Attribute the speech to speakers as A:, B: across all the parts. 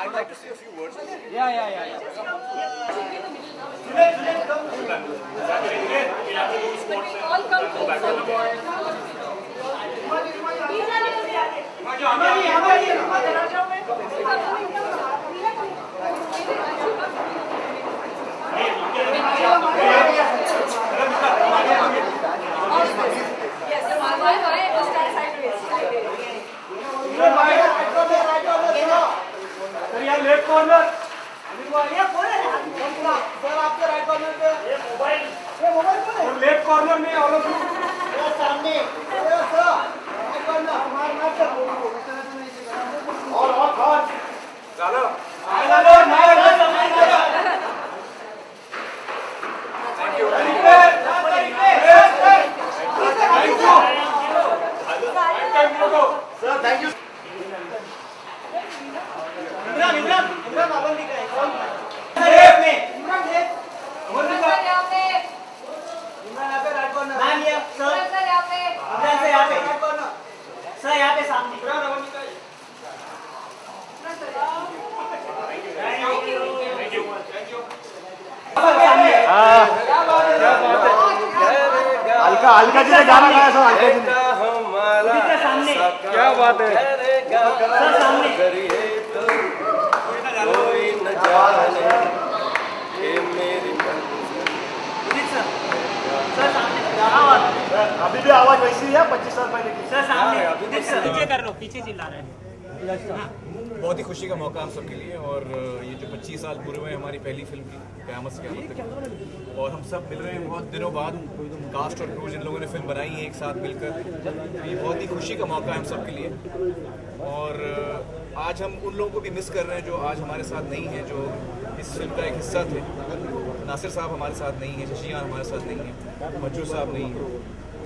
A: I'd like to say a few words.
B: All come
C: left corner sir आपके right corner पे ये mobile और left corner में all of you सामने sir right corner मार और खान चलो thank you sir thank you Imran बाबा भी गए कौन इमरान यहां पे राइट कॉर्नर मैम ये सर यहां पे इमरान से यहां पे राइट कॉर्नर सर यहां पे सामने इमरान बाबा भी गए थैंक यू हल्का हल्का जी ने गाना गाया सर हल्का जी ने हमारा क्या बात है सर सामने कोई न जाने ये मेरी सर सामने अभी भी आवाज वैसी है 25 साल पहले की सर सामने पीछे कर लो पीछे चिल्ला रहे हैं।
A: बहुत ही खुशी का मौका हम सबके लिए और ये जो 25 साल पूरे हुए हमारी पहली फिल्म की क़यामत से क़यामत तक और हम सब मिल रहे हैं बहुत दिनों बाद कास्ट और क्रू जिन लोगों ने फिल्म बनाई है एक साथ मिलकर ये बहुत ही खुशी का मौका है हम सब के लिए और आज हम उन लोगों को भी मिस कर रहे हैं जो आज हमारे साथ नहीं हैं जो इस फिल्म का एक हिस्सा थे। नासिर साहब हमारे साथ नहीं हैं, शशियान हमारे साथ नहीं हैं, मज्जू साहब नहीं हैं,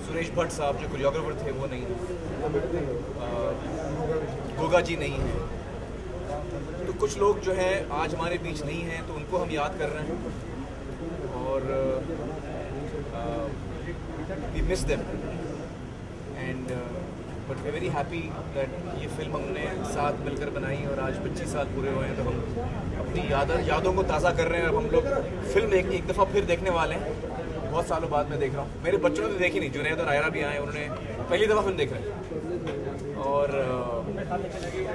A: सुरेश भट्ट साहब जो कोरियोग्राफर थे वो नहीं हैं, गोगा जी नहीं हैं। तो कुछ लोग जो हैं आज हमारे बीच नहीं हैं तो उनको हम याद कर रहे हैं और we miss them and but we very happy that ये फिल्म हमने साथ मिलकर बनाई और आज 25 साल पूरे हुए हैं तो हम अपनी यादों को ताज़ा कर रहे हैं। अब हम लोग फिल्म एक दफ़ा फिर देखने वाले हैं, बहुत सालों बाद मैं देख रहा हूँ। मेरे बच्चों ने तो देखी नहीं, जुनैद और आयरा भी आए, उन्होंने पहली दफ़ा फिल्म देख रहे हैं और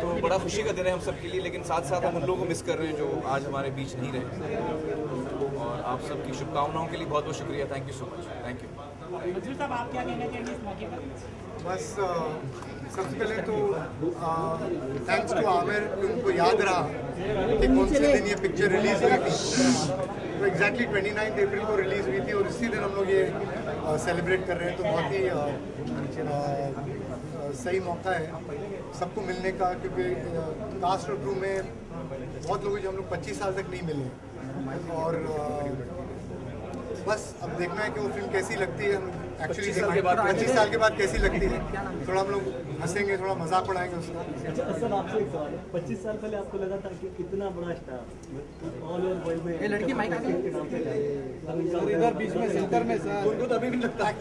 A: तो बड़ा खुशी का दिन है हम सब के लिए, लेकिन साथ साथ हम उन लोगों को मिस कर रहे हैं जो आज हमारे बीच नहीं रहे और आप सबकी शुभकामनाओं के लिए बहुत बहुत शुक्रिया। Thank you so much. Thank you.
D: साहब आप क्या कहना चाहेंगे इस मौके पर?
E: बस सबसे पहले तो थैंक्स टू आमिर उनको याद रहा कि कौन से दिन ये पिक्चर रिलीज़ हुई थी। तो एग्जैक्टली 29 अप्रैल को रिलीज़ हुई थी और इसी दिन हम लोग ये सेलिब्रेट कर रहे हैं। तो बहुत ही सही मौका है सबको मिलने का क्योंकि कास्ट और क्रू में बहुत लोग जो हम लोग 25 साल तक नहीं मिले और बस अब देखना है कि वो फिल्म कैसी लगती है। हम एक्चुअली 25 साल के बाद कैसी लगती है, थोड़ा हम लोग हंसेंगे, थोड़ा मजाक उड़ाएंगे उसका।
C: सर आपसे एक सवाल है, 25 साल पहले आपको लगा था कि कितना बड़ा स्टार ऑल ओवर वर्ल्ड में लड़की माइक के नाम से इधर बीच में सेंटर में सर उनको तो अभी भी लगता है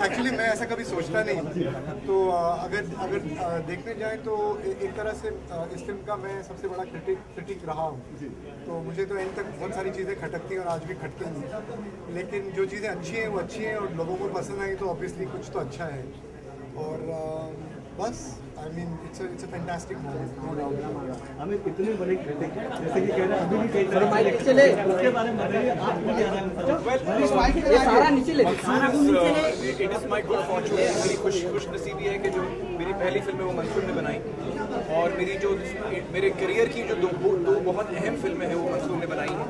C: एक्चुअली मैं ऐसा कभी सोचता नहीं। तो अगर देखने जाए तो एक तरह से इस फिल्म का मैं सबसे बड़ा क्रिटिक रहा हूँ। तो मुझे तो एंड तक बहुत सारी चीज़ें खटकती हैं और आज भी खटकेंगी, लेकिन जो चीज़ें अच्छी हैं वो अच्छी हैं और लोगों को पसंद आई तो ऑब्वियसली कुछ तो अच्छा है। और बस I mean it's a fantastic movie, no doubt. हमें इतने बड़े क्रिटिक जैसे कि कह रहे हैं अभी भी कई तरह चले उसके बारे में बताइए आप भी क्या
D: सारा नीचे ले
A: it is my good Fortune, मेरी खुशनसीबी है कि जो मेरी पहली फिल्म है वो मंसूर ने बनाई और मेरे करियर की जो दो बहुत अहम फिल्में हैं वो मंसूर ने बनाई हैं,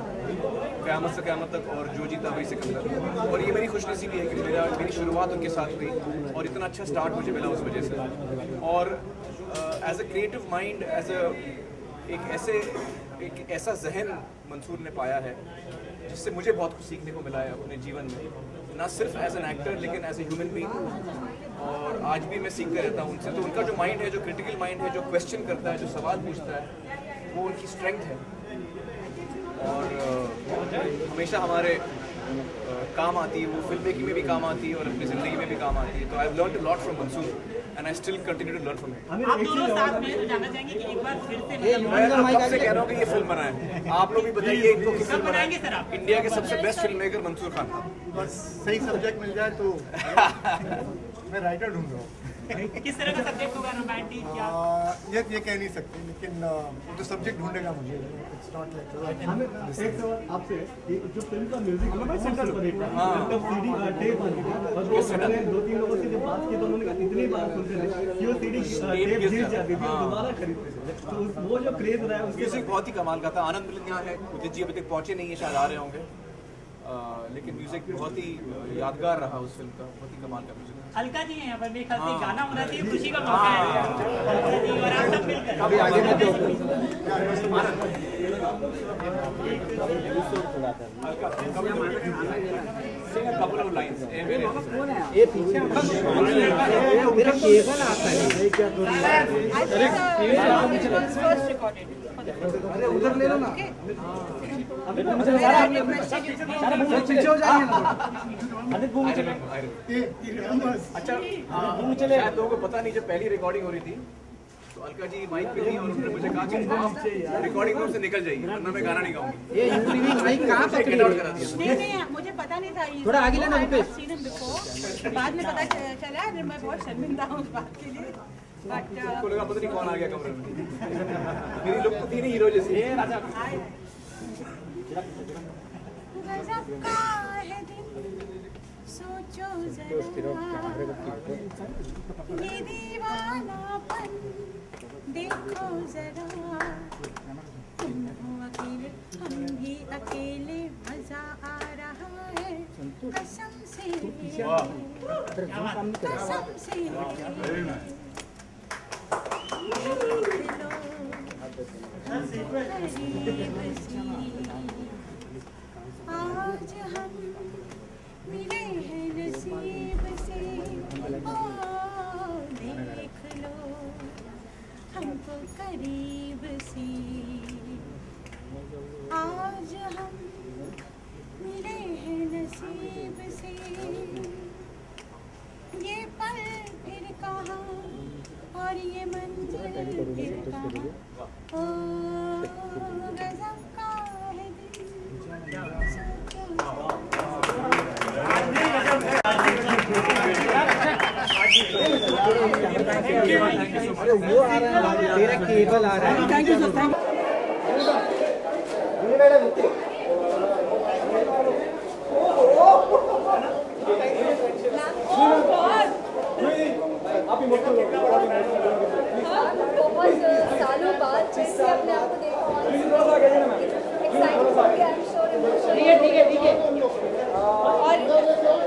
A: क़यामत से क़यामत तक और जो जीता वही सिकंदर। और ये मेरी खुशनसीबी है कि मेरी शुरुआत उनके साथ हुई और इतना अच्छा स्टार्ट मुझे मिला उस वजह से। और एज अ क्रिएटिव माइंड एक ऐसा जहन मंसूर ने पाया है जिससे मुझे बहुत कुछ सीखने को मिला है अपने जीवन में, ना सिर्फ एज एन एक्टर लेकिन एज ए ह्यूमन बीइंग। और आज भी मैं सीखते रहता हूँ उनसे। तो उनका जो माइंड है, जो क्रिटिकल माइंड है, जो क्वेश्चन करता है, जो सवाल पूछता है, वो उनकी स्ट्रेंथ है और हमेशा हमारे काम आती है। वो फिल्म मेकिंग में भी काम आती है और अपनी ज़िंदगी में भी काम आती है। तो I have learned a lot from Mansoor and I still continue to learn from him.
D: आप दोनों साथ में तो जानना चाहेंगे कि एक बार फिर से
A: मैं अब कब से कह रहा हूँ कि ये फिल्म बनाए। आप लोग भी बताइए इनको किस फिल्म
D: बनाएंगे सर आप?
A: इंडिया के सबसे best film maker Mansoor Khan.
E: बस सही सब्जेक्ट मिल जाए तो मैं राइटर ढूंढ रहा हूँ।
D: किस तरह का सब्जेक्ट होगा, रोमांटिक या
E: ये कह नहीं सकते, लेकिन तो सब्जेक्ट ढूंढेगा मुझे। इट्स नॉट लाइक
C: हमें एक सवाल आपसे कि जो फिल्म का म्यूजिक मतलब सीडी टेप और वो मैंने 2-3 लोगों से जब बात की तो उन्होंने इतनी बार सुनते थे कि वो सीडी टेप गिर जाती थी, दोबारा खरीदते थे। तो वो जो क्रेज रहा है उसके
A: म्यूजिक बहुत ही कमाल का था। आनंद मिलन यहाँ है, उदित जी अभी तक पहुंचे नहीं है, शायद आ रहे होंगे। लेकिन म्यूजिक बहुत ही यादगार रहा उस फिल्म का, बहुत ही कमाल का म्यूजिक।
D: अलका जी हैं यहाँ पर, मेरे ख्याल से गाना होना चाहिए, खुशी का मौका है अलका जी और आप सब मिलकर।
C: अभी आगे में जो
A: Sing a couple of lines.
C: ये पीछे मेरा केबल आता है क्या करूं? अरे उधर ले लो ना। अभी मुझे पीछे हो जाएंगे ना। अरे घूम चले।
A: अच्छा शायद लोगों को पता नहीं, जब पहली रिकॉर्डिंग हो रही थी तो अलका जी माइक पे थी और उन्होंने मुझे कहा कि आप रिकॉर्डिंग रूम से निकल जाइए वरना मैं गाना नहीं गाऊंगी।
C: ये यूपी माइक कहां पे
A: गेट आउट करा दिया।
B: नहीं मुझे पता नहीं था।
C: थोड़ा आगे लेना रुपेश।
B: बाद में पता चला, मैं बहुत शर्मिंदा हूँ उस बात के लिए। बट
A: को लगा पता नहीं कौन आ गया कमरे में। मेरी लुक तो थी नहीं हीरो जैसी।
B: गजब का है दिन, सोचो जरा ये दीवानापन देखो जरा। तुम हो अकेले, हम भी अकेले, मजा आ रहा है कसम से, कसम से। आज हम मिले हैं नसीब से, ओ देख लो हमको करीब से। आज हम मिले हैं नसीब से, ये पल फिर कहाँ और ये मंजिल फिर कहाँ। ओ गजब का है दिन, सोचो
C: अरे वो आ रहा है, तेरा केबल आ रहा है। Thank you sir, thank you.
F: बहुत सालों बाद जैसे अपने आप को देखा
B: और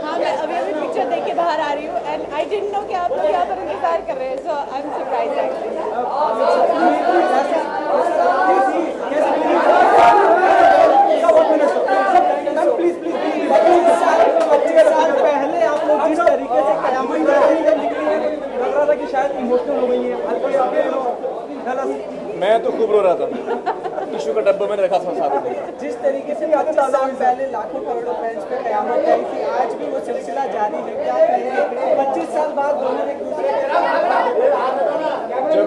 B: हाँ, मैं अभी अभी पिक्चर देख के बाहर आ रही हूँ एंड आई डिडंट नो कि आप लोग यहाँ पर इंतजार कर रहे हैं, सो आई एम सरप्राइज्ड एक्चुअली।
C: 25 साल पहले आप लोग जिस तरीके से कयामत लग रहा था कि शायद इमोशनल हो गई है।
A: मैं तो खूब रो रहा था, टिश्यू का डब्बा मैंने रखा था साथ में।
C: जिस तरीके से 25 साल पहले लाखों करोड़ों फैंस पे कयामत आई थी, आज भी वो सिलसिला जारी है। क्या कहेंगे 25 साल बाद दोनों एक दूसरे के?
A: जब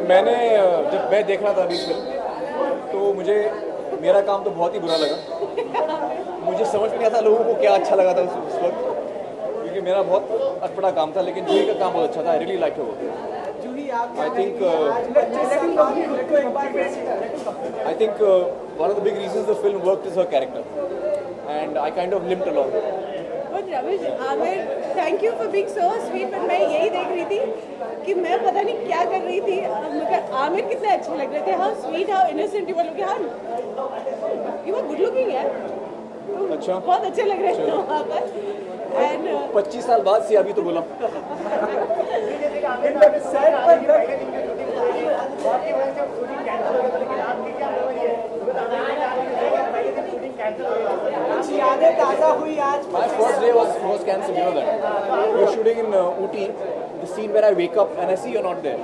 A: मैं देख रहा था अभी फिल्म, तो मुझे मेरा काम तो बहुत ही बुरा लगा। मुझे समझ में नहीं आता लोगों को क्या अच्छा लगा था उस वक्त, क्योंकि मेरा बहुत अटपटा काम था। लेकिन जूही का काम बहुत अच्छा था, I really like her work. I think one of the big reasons the film worked is her character, and I kind of limped along.
B: But Ravish, Aamir, thank you for being so sweet. but मैं यही देख रही थी कि मैं पता नहीं क्या कर रही थी, मगर आमिर कितने अच्छे लग रहे थे। How sweet, how innocent you were looking. हाँ, you were good looking यार।
A: अच्छा,
B: बहुत अच्छे लग रहे थे वहाँ पर। And
A: 25 साल बाद से अभी तो बोला।
D: कुछ यादें ताज़ा हुई आज?
G: My first day was cancelled, you know that. We were shooting in Ooty, the scene where I wake up and I see you're not there.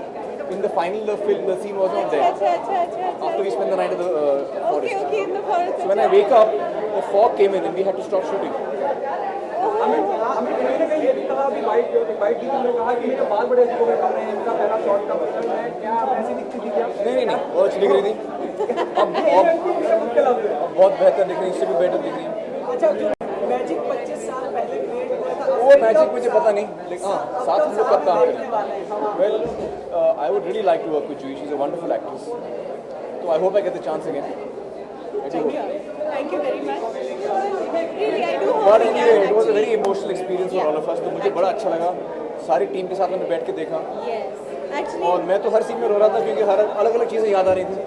G: In the final film, the scene was not there.
B: अच्छा
G: After we spent the night at the forest.
B: Okay, in the forest.
G: So when I wake up, the fog came in and we had to stop shooting.
C: हमें कहीं ना कहीं ये भी कहा अभी bike की तुमने कहा कि मेरे बाल बड़े अच्छे हो गए, कम रहे हैं, मेरा पहला शॉट का मतलब है क्या आप ऐसी दिखती थी क्या?
G: नहीं, बहुत अच्छी दिख रही थी. अब बहुत बेहतर दिख रही है, इससे भी बेहतर दिख रही है.
D: अच्छा, जो मैजिक 25 साल पहले क्रिएट हुआ था,
G: वो मैजिक मुझे पता नहीं, लेकिन हाँ साथ हम लोग कब काम करें. Well, I would really like to work with Juhi. She's a wonderful actress. So I hope I get the chance again.
B: Thank you very much. Really, I do hope
G: But
B: we
G: anyway,
B: can
G: it was a
B: actually.
G: very emotional experience for all of us. तो मुझे बड़ा अच्छा लगा. सारी team के साथ मैंने बैठ के देखा.
B: Yes, actually.
G: और मैं तो हर सीन में रो रहा था क्योंकि हर अलग अलग चीज़ें याद आ रही थी.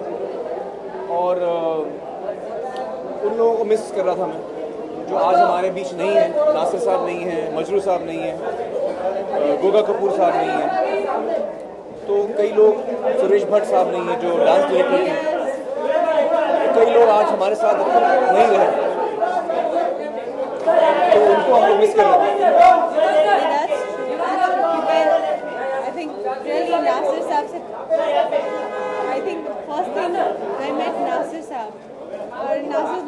G: और उन लोगों को मिस कर रहा था मैं, जो आज हमारे बीच नहीं है. नासिर साहब नहीं है, मजरू साहब नहीं है, गोगा कपूर साहब नहीं है. तो कई लोग, सुरेश भट्ट साहब नहीं है जो डांस डायरेक्टर थे. कई लोग आज हमारे साथ नहीं रहे, तो उनको हम लोग मिस कर रहे हैं.
B: That's true. I think really Nasir साहब से, I think first thing I met Nasir साहब और Nasir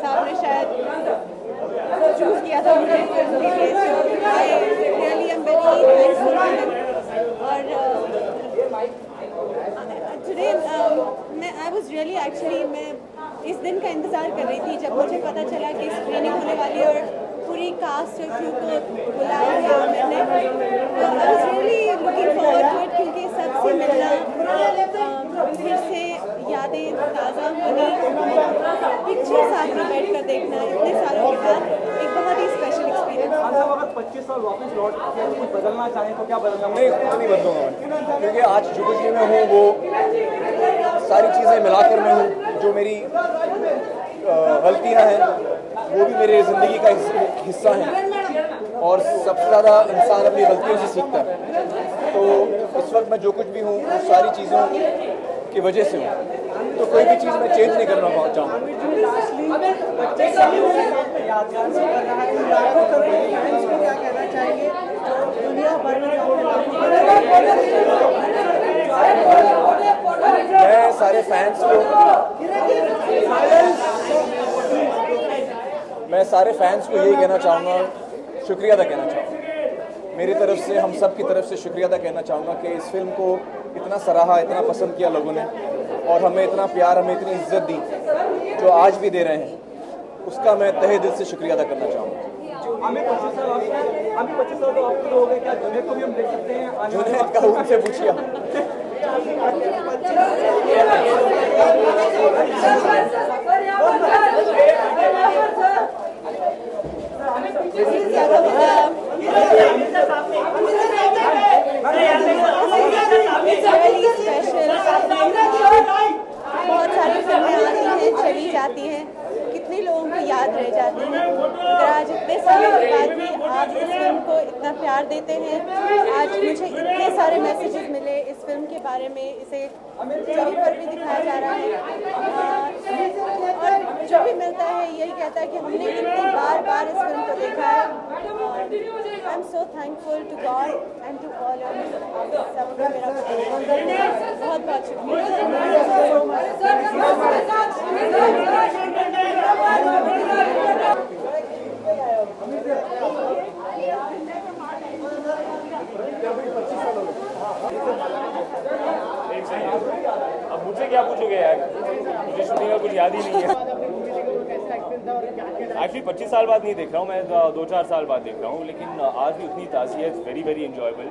B: साहब ने शायद चूज किया था मुझे फिल्म के लिए. So I really am very thankful to him. और today I was really actually मैं इस दिन का इंतज़ार कर रही थी जब मुझे पता चला कि स्क्रीनिंग होने वाली है और पूरी कास्ट और क्रू को बुलाया है आमिर ने. तो I was really looking forward to it क्योंकि सबसे मिलना, फिर से यादें ताज़ा होनी, पिक्चर साथ में बैठ कर देखना इतने सालों के बाद एक बहुत ही स्पेशल एक्सपीरियंस.
C: अगर 25 साल वापस लौट के कुछ बदलना चाहें तो क्या बदलना?
G: नहीं, कुछ नहीं बदलूंगा मैं, क्योंकि आज जो कुछ भी मैं हूँ वो सारी चीज़ें मिलाकर मैं हूँ. जो मेरी गलतियाँ हैं वो भी मेरे ज़िंदगी का हिस्सा हैं और सबसे ज़्यादा इंसान अपनी गलतियों से सीखता है. तो इस वक्त मैं जो कुछ भी हूँ वो सारी चीज़ों की वजह से हूँ. तो कोई भी चीज़ मैं चेंज नहीं करना चाहूँगा.
D: यादगार से कर रहा है, लाखों करोड़ों फैंस को क्या कहना चाहेंगे जो दुनिया भर में
G: मैं सारे फैंस को यही कहना चाहूँगा, शुक्रिया अदा कहना चाहूँगा. मेरी तरफ से, हम सब की तरफ से शुक्रिया अदा कहना चाहूँगा कि इस फिल्म को इतना सराहा, इतना पसंद किया लोगों ने और हमें इतना प्यार, हमें इतनी इज्जत दी जो आज भी दे रहे हैं. उसका मैं तहे दिल से शुक्रिया अदा करना चाहूँगा.
C: हमें 25 साल तो आपको हो गए, क्या जुनैद को भी हम देख सकते हैं?
G: जुनैद का उनसे पूछिए.
B: बहुत सारी फिल्में आती हैं, चली जाती हैं, कितने लोगों को याद रह जाती हैं. अगर आज इतने सालों के बाद भी आप इस फिल्म को इतना प्यार देते हैं, आज मुझे इतने सारे मैसेजेस मिले इस फिल्म के बारे में, इसे टीवी पर भी दिखाया जा रहा है और जो भी मिलता है यही कहता है कि हमने कितनी बार इस फिल्म को देखा है. I am so thankful to God and to all of you. सबको मेरा बहुत बहुत
H: अब मुझसे क्या पूछोगे यार, मुझे शूटिंग का कुछ याद ही नहीं है. एक्चुअली 25 साल बाद नहीं देख रहा हूँ मैं, 2-4 साल बाद देख रहा हूँ, लेकिन आज भी उतनी ताज़ी है. Very very enjoyable.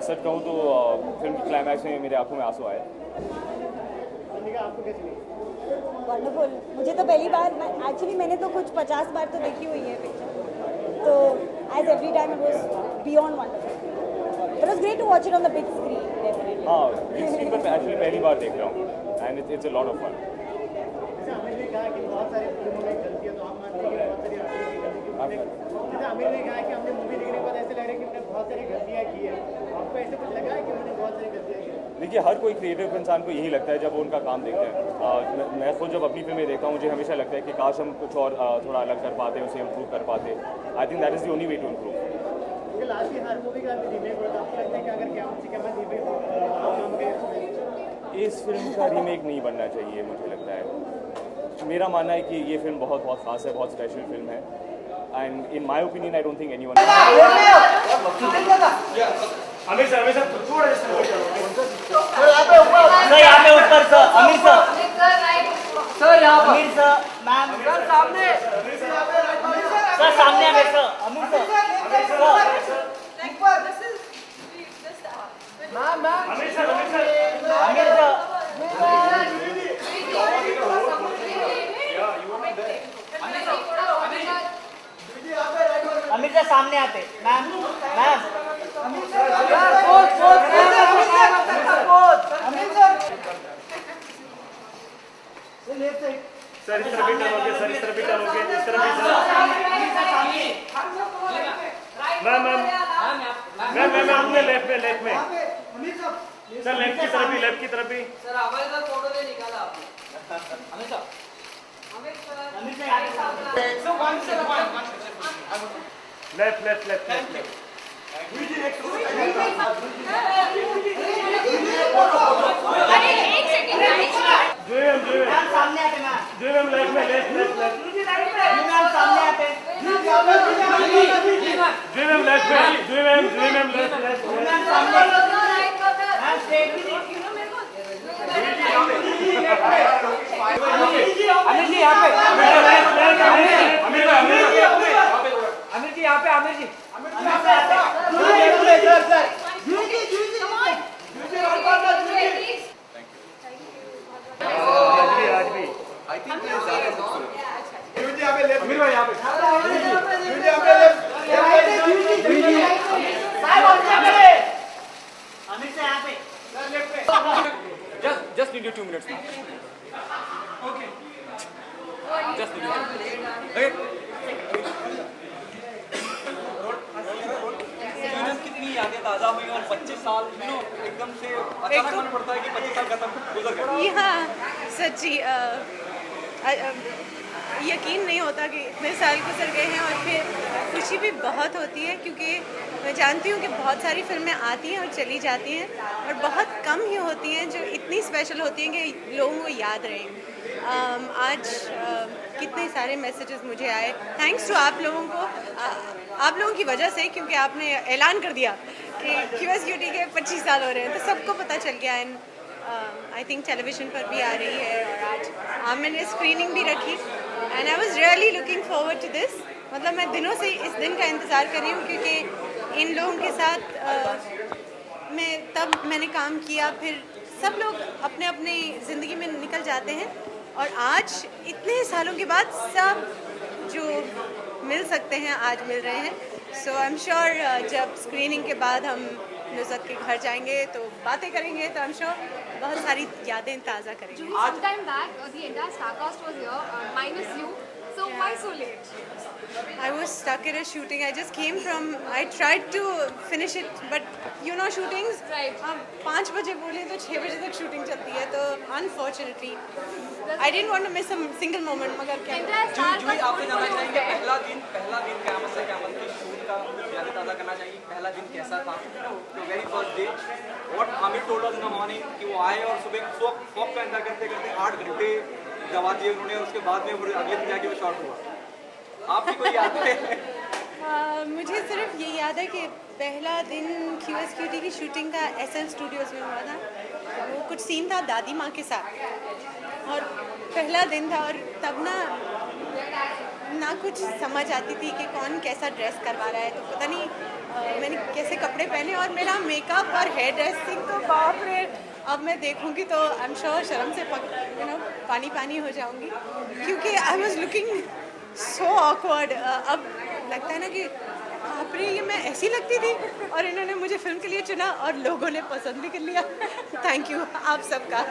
H: सच कहूँ तो फिल्म की क्लाइमैक्स में मेरे आंखों में आंसू आए.
I: वंडरफुल. मुझे तो पहली बार, एक्चुअली मैंने तो कुछ 50 बार तो देखी हुई है पिक्चर, तो as every time it was beyond wonderful. It was great to watch it on the big screen. Definitely
H: हाँ, बिग स्क्रीन पर मैं एक्चुअली पहली बार देख रहा हूँ and it's a lot of fun.
J: Aamir ने कहा कि बहुत सारी फिल्मों में गलतियां, तो आप मानते हैं कि बहुत सारी जैसे आमिर ने कहा कि हमने मूवी देखने के बाद ऐसे लग रहा है कि हमने बहुत सारी गलतियां की है. आपको ऐसे कुछ लगा है कि उन्होंने बहुत सारी गलतियां की है?
H: देखिए, हर कोई क्रिएटिव इंसान को यही लगता है जब वो उनका काम देखते हैं। मैं खुद जब अपनी फिल्में देखता हूँ, मुझे हमेशा लगता है कि काश हम कुछ और थोड़ा अलग कर पाते, उसे इम्प्रूव कर पाते। I think that is the only way to improve.
J: Last की हर मूवी का रीमेक होता है, आपको लगता है कि अगर क्या रीमेक
H: इस फिल्म का रीमेक नहीं बनना चाहिए, मुझे लगता है। मेरा मानना है कि ये फिल्म बहुत बहुत खास है, बहुत स्पेशल फिल्म है। And in my opinion I don't think anyone.
C: Aamir sir थोड़ा
J: सर यहाँ पे ऊपर सर, आमिर सर यहाँ पर, आमिर सर मैम सर सामने, सर सामने Aamir sir, Aamir sir ma'am Aamir sir Aamir sir सामने आते मैम
C: सर इस तरफ भी टर्न हो गया, सर इस तरफ भी टर्न हो गया, इस तरफ भी सर। मैम अपने लेफ्ट में सर, लेफ्ट की तरफ भी
J: सर हमारे साथ फोटो दे निकाला आपने हमेशा
C: लेफ्ट
J: सामने आते मैम,
C: लेफ्ट
J: मैम सामने आते आमिर जी यहाँ पे, आमिर जी यहाँ पे, आमिर जी
C: आज भी
A: आई थिंक ये ज़्यादा खूबसूरत है।
C: अमीर भाई यहाँ पे
J: आमिर से यहाँ पे
H: Just need you 2 minutes now. Okay. Just need you 2 minutes. Okay. कितनी यादें ताज़ा हुई और 25 साल एकदम से अचानक मन पड़ता है कि 25 साल खत्म गुजर गए।
B: हाँ सच्ची यकीन नहीं होता कि इतने साल गुजर गए हैं, और फिर खुशी भी बहुत होती है क्योंकि मैं जानती हूँ कि बहुत सारी फिल्में आती हैं और चली जाती हैं, और बहुत कम ही होती हैं जो इतनी स्पेशल होती हैं कि लोगों को याद रहें। आज कितने सारे मैसेजेस मुझे आए, थैंक्स टू आप लोगों को, आप लोगों की वजह से, क्योंकि आपने ऐलान कर दिया कि QSQT के 25 साल हो रहे हैं, तो सबको पता चल गया। एंड आई थिंक टेलीविज़न पर भी आ रही है, और आज आमिर ने स्क्रीनिंग भी रखी, and I was really looking forward to this. मतलब मैं दिनों से इस दिन का इंतज़ार कर रही हूँ, क्योंकि इन लोगों के साथ मैंने काम किया, फिर सब लोग अपने अपने ज़िंदगी में निकल जाते हैं, और आज इतने सालों के बाद सब जो मिल सकते हैं आज मिल रहे हैं। सो आई एम श्योर जब स्क्रीनिंग के बाद हम नुसरत के घर जाएंगे तो बातें करेंगे, तो आई एम श्योर बहुत सारी यादें ताज़ा करेंगे।
F: Sometime back, the entire star cast was here, minus you. So why so late?
B: I was stuck at a shooting. I just came from. I tried to finish it, but you know shootings.
F: Right.
B: 5 बजे बोले तो 6 बजे तक shooting चलती है, तो unfortunately I didn't want to miss a single moment. मगर क्या?
F: Entire star cast
G: आपको जानना चाहेंगे पहला दिन क़यामत से क़यामत की शूट का यादें ताज़ा करना चाहिए। पहला दिन कैसा था? तो very first day what Aamir told us in the morning कि वो आए और सुबह फॉग का इंतजार करते 8 घंटे दवा दिए उन्होंने, उसके बाद में अगले दिन जाके वो शॉट हुआ। आपकी कोई याद है?
B: मुझे सिर्फ ये याद है कि पहला दिन QSQT की शूटिंग का SM स्टूडियोज़ में हुआ था। वो कुछ सीन था दादी माँ के साथ, और पहला दिन था, और तब ना कुछ समझ आती थी कि कौन कैसा ड्रेस करवा रहा है, तो पता नहीं मैंने कैसे कपड़े पहने, और मेरा मेकअप और हेयर ड्रेसिंग तो बाप रे, अब मैं देखूंगी तो आई एम श्योर शर्म से पानी हो जाऊंगी, क्योंकि I was looking so awkward. अब लगता है ना कि बाप रे ये मैं ऐसी लगती थी, और इन्होंने मुझे फिल्म के लिए चुना और लोगों ने पसंद भी कर लिया। थैंक यू आप सबका।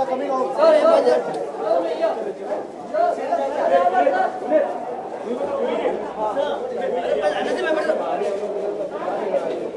D: Alhamdulillah coming out.
J: Sir,